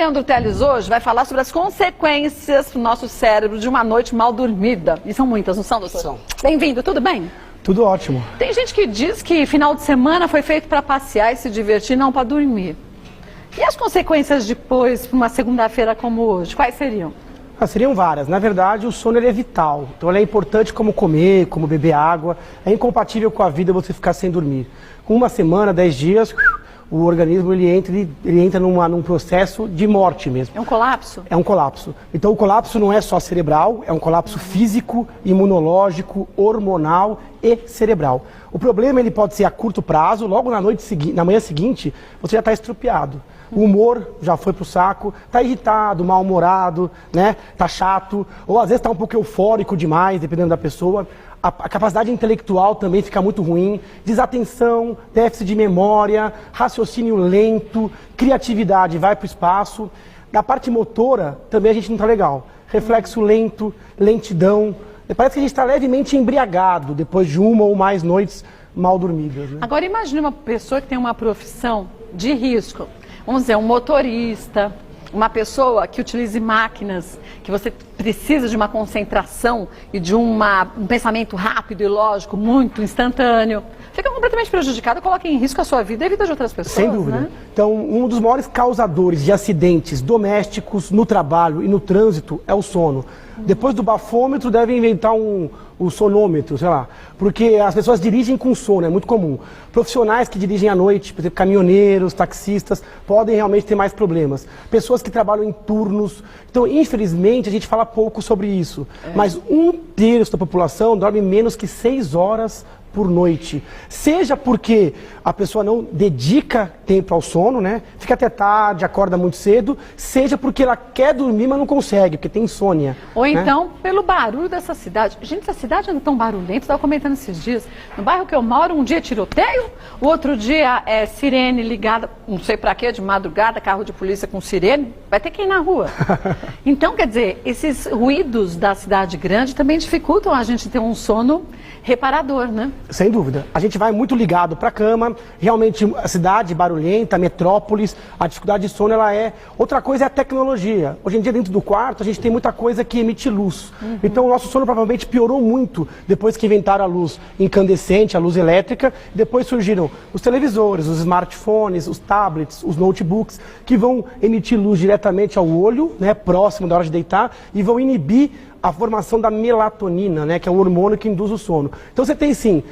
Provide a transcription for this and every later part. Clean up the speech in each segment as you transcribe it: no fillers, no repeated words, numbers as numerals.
Leandro Teles hoje vai falar sobre as consequências para o nosso cérebro de uma noite mal dormida. E são muitas, não são, doutor? São. Bem-vindo, tudo bem? Tudo ótimo. Tem gente que diz que final de semana foi feito para passear e se divertir, não para dormir. E as consequências depois, para uma segunda-feira como hoje, quais seriam? Seriam várias. Na verdade, o sono ele é vital. Então ele é importante como comer, como beber água. É incompatível com a vida você ficar sem dormir. Com uma semana, 10 dias, o organismo ele entra num processo de morte mesmo. É um colapso? É um colapso. Então o colapso não é só cerebral, é um colapso físico, imunológico, hormonal e cerebral. O problema ele pode ser a curto prazo, logo na manhã seguinte, você já está estrupiado. O humor já foi pro saco, tá irritado, mal-humorado, né? Tá chato, ou às vezes tá um pouco eufórico demais, dependendo da pessoa. A capacidade intelectual também fica muito ruim, desatenção, déficit de memória, raciocínio lento, criatividade vai pro espaço. Na parte motora também a gente não tá legal. Reflexo lento, lentidão. Parece que a gente está levemente embriagado depois de uma ou mais noites mal dormidas, né? Agora imagine uma pessoa que tem uma profissão de risco. Vamos dizer, um motorista, uma pessoa que utilize máquinas, que você precisa de uma concentração e de um pensamento rápido e lógico, muito instantâneo. Fica completamente prejudicado, coloca em risco a sua vida e a vida de outras pessoas. Sem dúvida. Né? Então, um dos maiores causadores de acidentes domésticos, no trabalho e no trânsito é o sono. Depois do bafômetro, deve inventar um sonômetro, sei lá. Porque as pessoas dirigem com sono, é muito comum. Profissionais que dirigem à noite, por exemplo, caminhoneiros, taxistas, podem realmente ter mais problemas. Pessoas que trabalham em turnos. Então, infelizmente, a gente fala pouco sobre isso. Mas 1/3 da população dorme menos que 6 horas por noite. Seja porque a pessoa não dedica tempo ao sono, né? Fica até tarde, acorda muito cedo, seja porque ela quer dormir, mas não consegue, porque tem insônia. Ou então, pelo barulho dessa cidade. Gente, essa cidade anda tão barulhenta, estava comentando esses dias. No bairro que eu moro, um dia é tiroteio, o outro dia é sirene ligada, não sei pra quê, de madrugada, carro de polícia com sirene, vai ter que ir na rua. Então, quer dizer, esses ruídos da cidade grande também dificultam a gente ter um sono reparador, né? Sem dúvida. A gente vai muito ligado para a cama, realmente a cidade barulhenta, a metrópolis, a dificuldade de sono ela é... Outra coisa é a tecnologia. Hoje em dia dentro do quarto a gente tem muita coisa que emite luz. Então o nosso sono provavelmente piorou muito depois que inventaram a luz incandescente, a luz elétrica. Depois surgiram os televisores, os smartphones, os tablets, os notebooks, que vão emitir luz diretamente ao olho, né, próximo da hora de deitar, e vão inibir a formação da melatonina, né, que é o hormônio que induz o sono. Então você tem sim,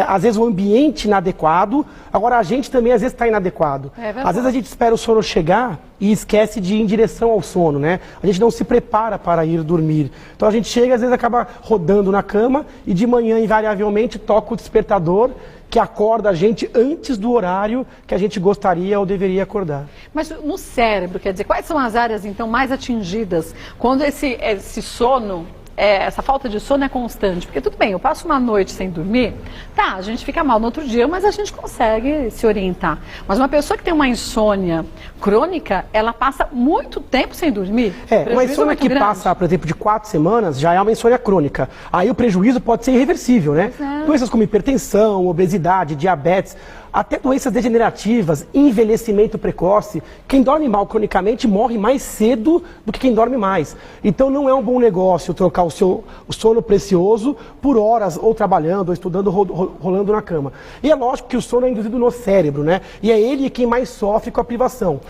às vezes o ambiente inadequado, agora a gente também às vezes está inadequado. Às vezes a gente espera o sono chegar e esquece de ir em direção ao sono, né? A gente não se prepara para ir dormir. Então a gente chega, às vezes acaba rodando na cama e de manhã invariavelmente toca o despertador que acorda a gente antes do horário que a gente gostaria ou deveria acordar. Mas no cérebro, quer dizer, quais são as áreas então mais atingidas quando esse sono, essa falta de sono é constante? Porque tudo bem, eu passo uma noite sem dormir, tá, a gente fica mal no outro dia, mas a gente consegue se orientar. Mas uma pessoa que tem uma insônia crônica, ela passa muito tempo sem dormir. Uma insônia que passa, por exemplo, de 4 semanas, já é uma insônia crônica. Aí o prejuízo pode ser irreversível, né? Doenças como hipertensão, obesidade, diabetes, até doenças degenerativas, envelhecimento precoce. Quem dorme mal cronicamente morre mais cedo do que quem dorme mais. Então não é um bom negócio trocar o sono precioso por horas ou trabalhando, ou estudando, rolando na cama. E é lógico que o sono é induzido no cérebro, né? E é ele quem mais sofre com a privação.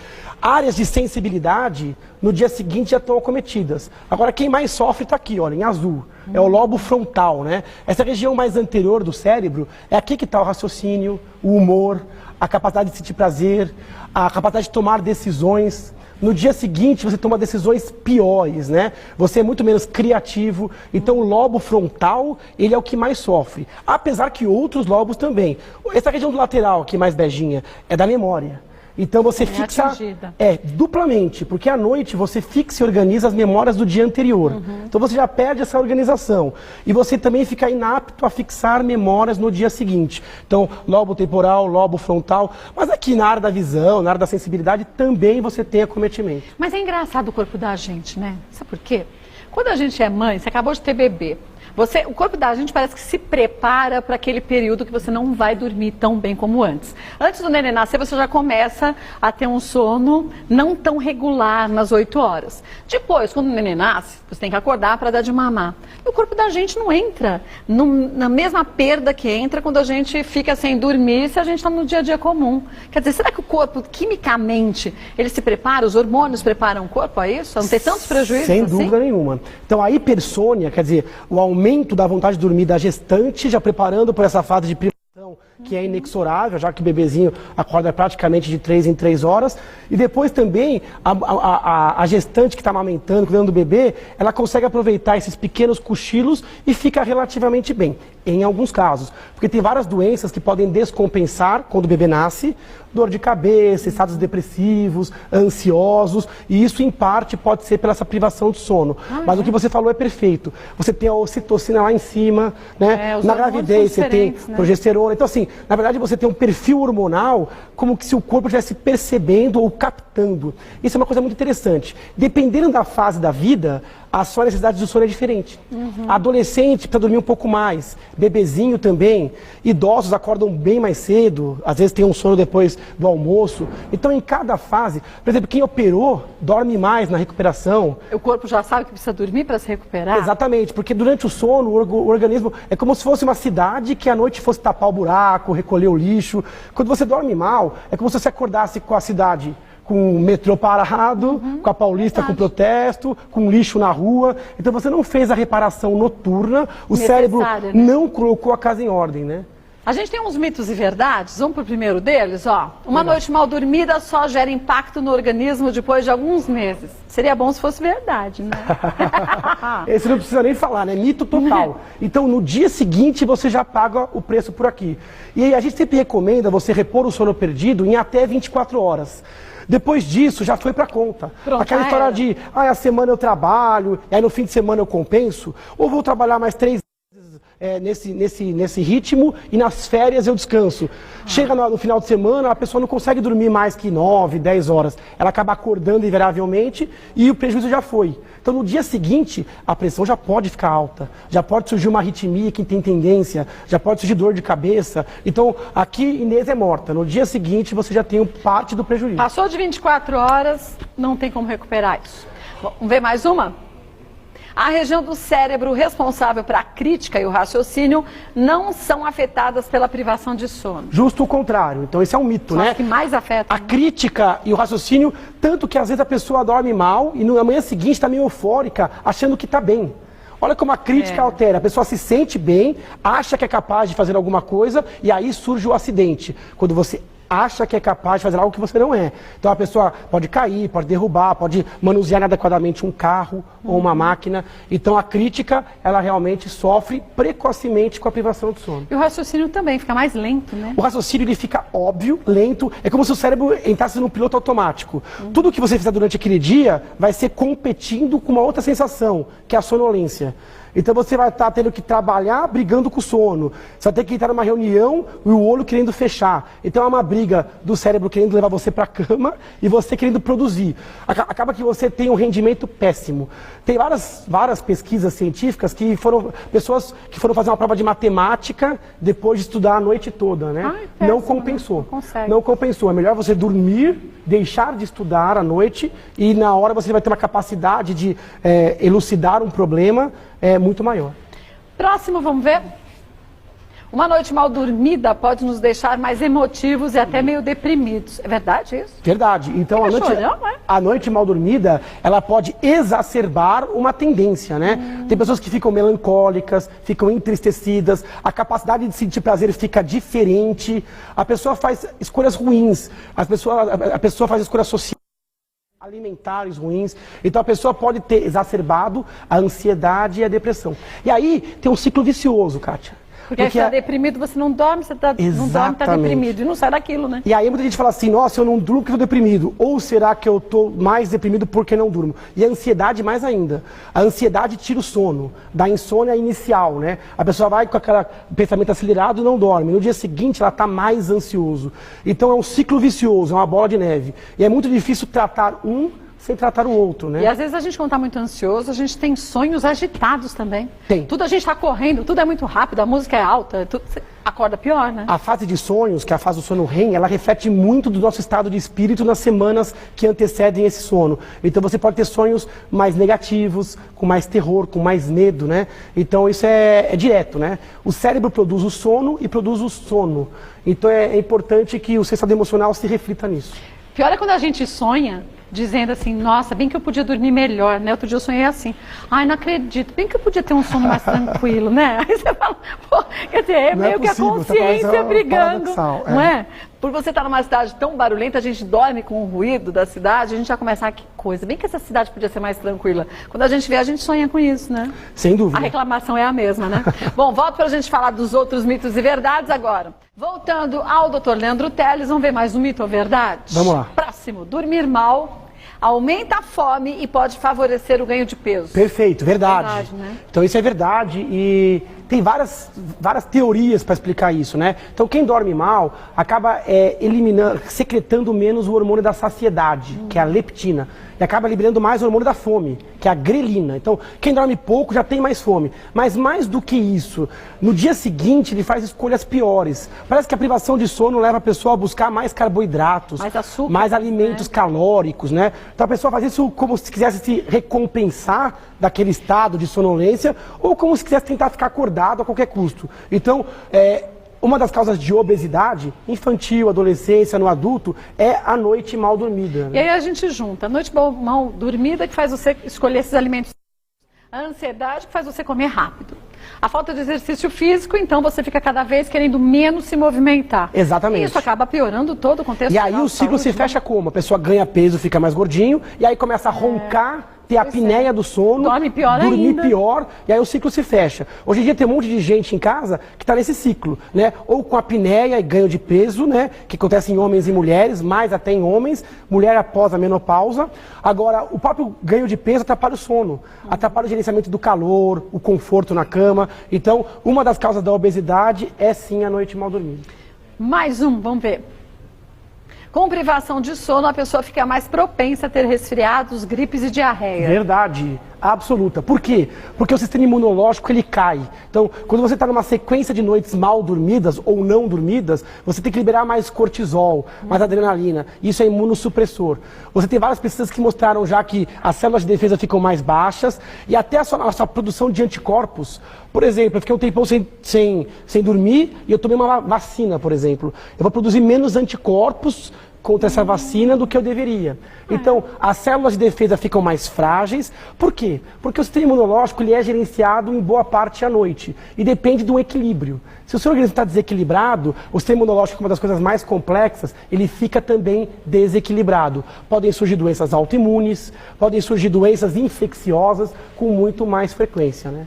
Áreas de sensibilidade no dia seguinte já estão acometidas. Agora quem mais sofre está aqui, olha, em azul. É o lobo frontal, né? Essa região mais anterior do cérebro é aqui que está o raciocínio, o humor, a capacidade de sentir prazer, a capacidade de tomar decisões. No dia seguinte você toma decisões piores, né? Você é muito menos criativo. Então o lobo frontal, ele é o que mais sofre. Apesar que outros lobos também. Essa região do lateral aqui mais beijinha é da memória. Então você fixa duplamente, porque à noite você fixa e organiza as memórias do dia anterior. Então você já perde essa organização. E você também fica inapto a fixar memórias no dia seguinte. Então, lobo temporal, lobo frontal. Mas aqui na área da visão, na área da sensibilidade, também você tem acometimento. Mas é engraçado o corpo da gente, né? Sabe por quê? Quando a gente é mãe, você acabou de ter bebê. O corpo da gente parece que se prepara para aquele período que você não vai dormir tão bem como antes. Antes do neném nascer, você já começa a ter um sono não tão regular nas 8 horas. Depois, quando o neném nasce, você tem que acordar para dar de mamar. E o corpo da gente não entra na mesma perda que entra quando a gente fica sem dormir se a gente está no dia a dia comum. Quer dizer, será que o corpo, quimicamente, ele se prepara, os hormônios preparam o corpo a isso? A não ter tantos prejuízos Sem assim? dúvida nenhuma. Então, a hipersônia, quer dizer, o aumento da vontade de dormir da gestante, já preparando por essa fase de privação, que é inexorável, já que o bebezinho acorda praticamente de 3 em 3 horas. E depois também, a gestante que está amamentando, cuidando do bebê, ela consegue aproveitar esses pequenos cochilos e fica relativamente bem, em alguns casos. Porque tem várias doenças que podem descompensar quando o bebê nasce, dor de cabeça, estados depressivos, ansiosos, e isso em parte pode ser pela essa privação de sono. Mas o que você falou é perfeito. Você tem a ocitocina lá em cima, né? Na gravidez você tem progesterona. Então assim, na verdade você tem um perfil hormonal como que se o corpo estivesse percebendo ou captando. Isso é uma coisa muito interessante. Dependendo da fase da vida, a sua necessidade de sono é diferente. Adolescente precisa dormir um pouco mais, bebezinho também, idosos acordam bem mais cedo, às vezes tem um sono depois do almoço. Então em cada fase, por exemplo, quem operou dorme mais na recuperação. O corpo já sabe que precisa dormir para se recuperar? Exatamente, porque durante o sono o organismo é como se fosse uma cidade que à noite fosse tapar o buraco, recolher o lixo. Quando você dorme mal, é como se você acordasse com a cidade com o metrô parado, com a Paulista com protesto, com lixo na rua. Então você não fez a reparação noturna, o cérebro não colocou a casa em ordem, né? A gente tem uns mitos e verdades, vamos para o primeiro deles, ó. Uma noite mal dormida só gera impacto no organismo depois de alguns meses. Seria bom se fosse verdade, né? Esse não precisa nem falar, né? Mito total. Então no dia seguinte você já paga o preço por aqui. E aí a gente sempre recomenda você repor o sono perdido em até 24 horas. Depois disso, já foi para conta. Pronto, aquela história de, a semana eu trabalho, e aí no fim de semana eu compenso, ou vou trabalhar mais 3 vezes nesse ritmo, e nas férias eu descanso. Chega no final de semana, a pessoa não consegue dormir mais que 9, 10 horas. Ela acaba acordando invariavelmente e o prejuízo já foi. Então no dia seguinte, a pressão já pode ficar alta, já pode surgir uma arritmia que tem tendência, já pode surgir dor de cabeça. Então aqui Inês é morta, no dia seguinte você já tem parte do prejuízo. Passou de 24 horas, não tem como recuperar isso. Bom, vamos ver mais uma? A região do cérebro responsável para a crítica e o raciocínio não são afetadas pela privação de sono. Justo o contrário. Então esse é um mito, São né? as que mais afetam. A crítica e o raciocínio, tanto que às vezes a pessoa dorme mal e na manhã seguinte está meio eufórica, achando que está bem. Olha como a crítica altera. A pessoa se sente bem, acha que é capaz de fazer alguma coisa e aí surge o acidente. Quando você acha que é capaz de fazer algo que você não é. Então a pessoa pode cair, pode derrubar, pode manusear inadequadamente um carro ou uma máquina. Então a crítica, ela realmente sofre precocemente com a privação do sono. E o raciocínio também fica mais lento, né? O raciocínio ele fica óbvio, lento, é como se o cérebro entrasse num piloto automático. Tudo que você fizer durante aquele dia vai ser competindo com uma outra sensação, que é a sonolência. Então você vai estar tendo que trabalhar brigando com o sono. Você vai ter que entrar numa reunião e o olho querendo fechar. Então é uma briga do cérebro querendo levar você para a cama e você querendo produzir. Acaba que você tem um rendimento péssimo. Tem várias pesquisas científicas que foram pessoas que foram fazer uma prova de matemática depois de estudar a noite toda, né? Péssimo, não compensou. Não compensou. É melhor você dormir, deixar de estudar à noite e na hora você vai ter uma capacidade de elucidar um problema muito maior. Próximo, vamos ver? Uma noite mal dormida pode nos deixar mais emotivos e até meio deprimidos. É verdade isso? Verdade. Então a noite mal dormida, ela pode exacerbar uma tendência, né? Tem pessoas que ficam melancólicas, ficam entristecidas, a capacidade de sentir prazer fica diferente, a pessoa faz escolhas ruins, a pessoa faz escolhas sociais, alimentares ruins. Então a pessoa pode ter exacerbado a ansiedade e a depressão. E aí tem um ciclo vicioso, Kátia. Porque você está deprimido, você não dorme, você não dorme, está deprimido. E não sai daquilo, né? E aí muita gente fala assim, nossa, eu não durmo porque estou deprimido. Ou será que eu estou mais deprimido porque não durmo? E a ansiedade mais ainda. A ansiedade tira o sono, da insônia inicial, né? A pessoa vai com aquele pensamento acelerado e não dorme. No dia seguinte ela está mais ansioso. Então é um ciclo vicioso, é uma bola de neve. E é muito difícil tratar um sem tratar o outro, né? E às vezes a gente, quando está muito ansioso, a gente tem sonhos agitados também. Tem. Tudo a gente está correndo, tudo é muito rápido, a música é alta, tudo, você acorda pior, né? A fase de sonhos, que é a fase do sono REM, ela reflete muito do nosso estado de espírito nas semanas que antecedem esse sono. Então você pode ter sonhos mais negativos, com mais terror, com mais medo, né? Então isso é direto, né? O cérebro produz o sono e produz o sono. Então é importante que o seu estado emocional se reflita nisso. Pior é quando a gente sonha dizendo assim, nossa, bem que eu podia dormir melhor, né? Outro dia eu sonhei assim, ai, não acredito, bem que eu podia ter um sono mais tranquilo, né? Aí você fala, pô, quer dizer, é meio que a consciência brigando, não é? Por você estar numa cidade tão barulhenta, a gente dorme com o ruído da cidade, a gente já começa, ah, que coisa, bem que essa cidade podia ser mais tranquila. Quando a gente vê, a gente sonha com isso, né? Sem dúvida. A reclamação é a mesma, né? Bom, volto para a gente falar dos outros mitos e verdades agora. Voltando ao Dr. Leandro Teles, vamos ver mais um mito ou verdade? Vamos lá. Próximo, dormir mal aumenta a fome e pode favorecer o ganho de peso. Perfeito, verdade. Verdade, né? Então isso é verdade e tem várias teorias para explicar isso, né? Então quem dorme mal acaba secretando menos o hormônio da saciedade, que é a leptina, e acaba liberando mais o hormônio da fome, que é a grelina. Então quem dorme pouco já tem mais fome. Mas mais do que isso, no dia seguinte ele faz escolhas piores. Parece que a privação de sono leva a pessoa a buscar mais carboidratos, mais açúcar, mais alimentos calóricos, né? Então a pessoa faz isso como se quisesse se recompensar daquele estado de sonolência ou como se quisesse tentar ficar acordado a qualquer custo. Então, uma das causas de obesidade infantil, adolescência, no adulto, é a noite mal dormida. Né? E aí a gente junta a noite mal dormida que faz você escolher esses alimentos, a ansiedade que faz você comer rápido, a falta de exercício físico, então você fica cada vez querendo menos se movimentar. Exatamente. E isso acaba piorando todo o contexto. E aí o ciclo se fecha como? A pessoa ganha peso, fica mais gordinho, e aí começa a roncar, ter a apneia do sono, dormir ainda. Pior, e aí o ciclo se fecha. Hoje em dia tem um monte de gente em casa que está nesse ciclo, né? Ou com apneia e ganho de peso, né? Que acontece em homens e mulheres, mais até em homens, mulher após a menopausa. Agora, o próprio ganho de peso atrapalha o sono, atrapalha o gerenciamento do calor, o conforto na cama. Então, uma das causas da obesidade é sim a noite mal dormida. Mais um, vamos ver. Com privação de sono, a pessoa fica mais propensa a ter resfriados, gripes e diarreia. Verdade, absoluta. Por quê? Porque o sistema imunológico ele cai. Então, quando você está numa sequência de noites mal dormidas ou não dormidas, você tem que liberar mais cortisol, mais adrenalina. Isso é imunossupressor. Você tem várias pesquisas que mostraram já que as células de defesa ficam mais baixas e até a sua produção de anticorpos. Por exemplo, eu fiquei um tempão sem dormir e eu tomei uma vacina, por exemplo. Eu vou produzir menos anticorpos contra essa vacina do que eu deveria. Então, as células de defesa ficam mais frágeis. Por quê? Porque o sistema imunológico ele é gerenciado em boa parte à noite e depende de um equilíbrio. Se o seu organismo está desequilibrado, o sistema imunológico, que é uma das coisas mais complexas, ele fica também desequilibrado. Podem surgir doenças autoimunes, podem surgir doenças infecciosas com muito mais frequência, né?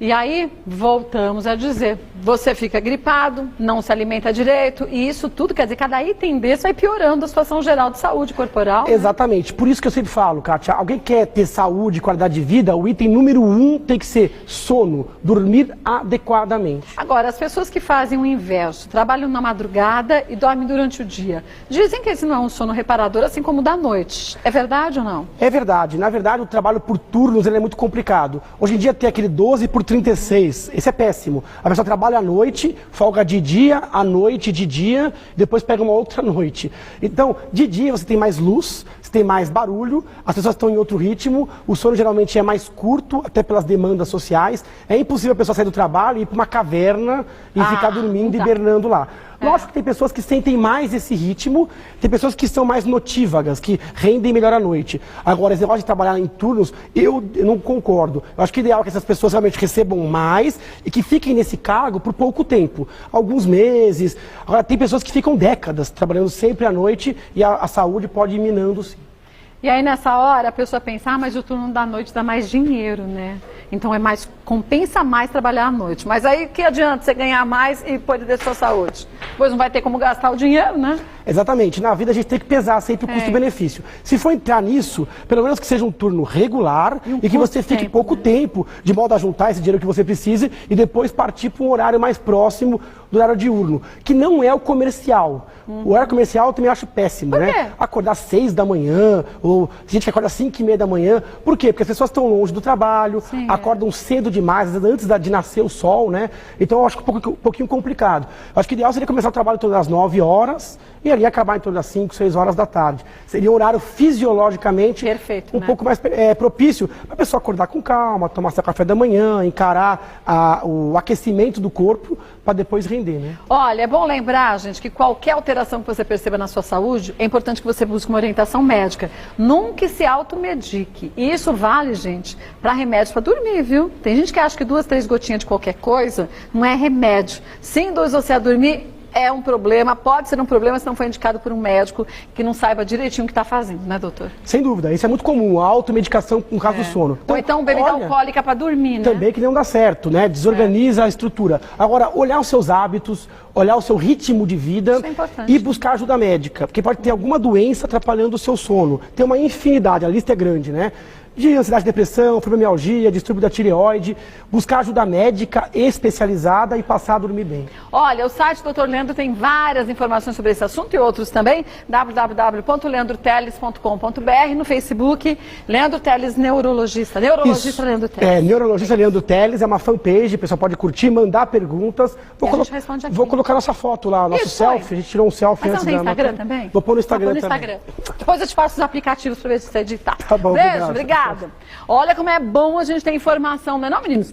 E aí, voltamos a dizer, você fica gripado, não se alimenta direito, e isso tudo, quer dizer, cada item desse vai piorando a situação geral de saúde corporal. Exatamente, né? Por isso que eu sempre falo, Kátia, alguém quer ter saúde, qualidade de vida, o item número 1 tem que ser sono, dormir adequadamente. Agora, as pessoas que fazem o inverso, trabalham na madrugada e dormem durante o dia, dizem que esse não é um sono reparador, assim como o da noite. É verdade ou não? É verdade. Na verdade, o trabalho por turnos ele é muito complicado. Hoje em dia tem aquele 12 por 36, esse é péssimo. A pessoa trabalha à noite, folga de dia, à noite, de dia, depois pega uma outra noite. Então, de dia você tem mais luz, você tem mais barulho, as pessoas estão em outro ritmo, o sono geralmente é mais curto, até pelas demandas sociais. É impossível a pessoa sair do trabalho e ir para uma caverna e ficar dormindo e hibernando lá. Lógico que tem pessoas que sentem mais esse ritmo, tem pessoas que são mais notívagas, que rendem melhor à noite. Agora, esse negócio de trabalhar em turnos, eu não concordo. Eu acho que o ideal é que essas pessoas realmente recebam mais e que fiquem nesse cargo por pouco tempo, alguns meses. Agora, tem pessoas que ficam décadas trabalhando sempre à noite e a saúde pode ir minando sim. E aí nessa hora a pessoa pensa, mas o turno da noite dá mais dinheiro, né? Então compensa mais trabalhar à noite. Mas aí que adianta você ganhar mais e poder ter sua saúde? Pois não vai ter como gastar o dinheiro, né? Exatamente. Na vida a gente tem que pesar sempre o custo-benefício. Se for entrar nisso, pelo menos que seja um turno regular e que você fique pouco tempo, de modo a juntar esse dinheiro que você precise e depois partir para um horário mais próximo do horário diurno, que não é o comercial. O horário comercial eu também acho péssimo, Por quê? né? Acordar às 6 da manhã, ou gente que acorda às 5:30 da manhã. Por quê? Porque as pessoas estão longe do trabalho, acordam cedo demais, às vezes antes de nascer o sol, né? Então eu acho que um pouquinho complicado. Eu acho que o ideal seria começar o trabalho todas as 9 horas e ali acabar em torno das 5, 6 horas da tarde. Seria um horário fisiologicamente perfeito, um pouco mais propício para a pessoa acordar com calma, tomar seu café da manhã, encarar o aquecimento do corpo para depois render, né? Olha, é bom lembrar, gente, que qualquer alteração que você perceba na sua saúde, é importante que você busque uma orientação médica. Nunca se automedique. E isso vale, gente, para remédios para dormir, viu? Tem gente que acha que 2, 3 gotinhas de qualquer coisa não é remédio. Se induz você a dormir, é um problema, pode ser um problema se não for indicado por um médico que não saiba direitinho o que está fazendo, né, doutor? Sem dúvida, isso é muito comum, a automedicação no caso do sono. Ou então bebida alcoólica para dormir, né? Também que não dá certo, né? Desorganiza a estrutura. Agora, olhar os seus hábitos, olhar o seu ritmo de vida e buscar ajuda médica, porque pode ter alguma doença atrapalhando o seu sono. Tem uma infinidade, a lista é grande, né? De ansiedade, depressão, fibromialgia, distúrbio da tireoide, buscar ajuda médica especializada e passar a dormir bem. Olha, o site do Dr. Leandro tem várias informações sobre esse assunto e outros também, www.leandroteles.com.br, no Facebook, Leandro Teles, neurologista. Neurologista Leandro Teles. Neurologista Leandro Teles, é uma fanpage, o pessoal pode curtir, mandar perguntas. A gente responde aqui. Vou colocar nossa foto lá, nosso selfie, a gente tirou um selfie antes da... Mas você não tem Instagram também? Vou pôr no Instagram também. Depois eu te passo os aplicativos para ver se você editar. Tá bom, Beijo, obrigada. Olha como é bom a gente ter informação, não é não, meninos?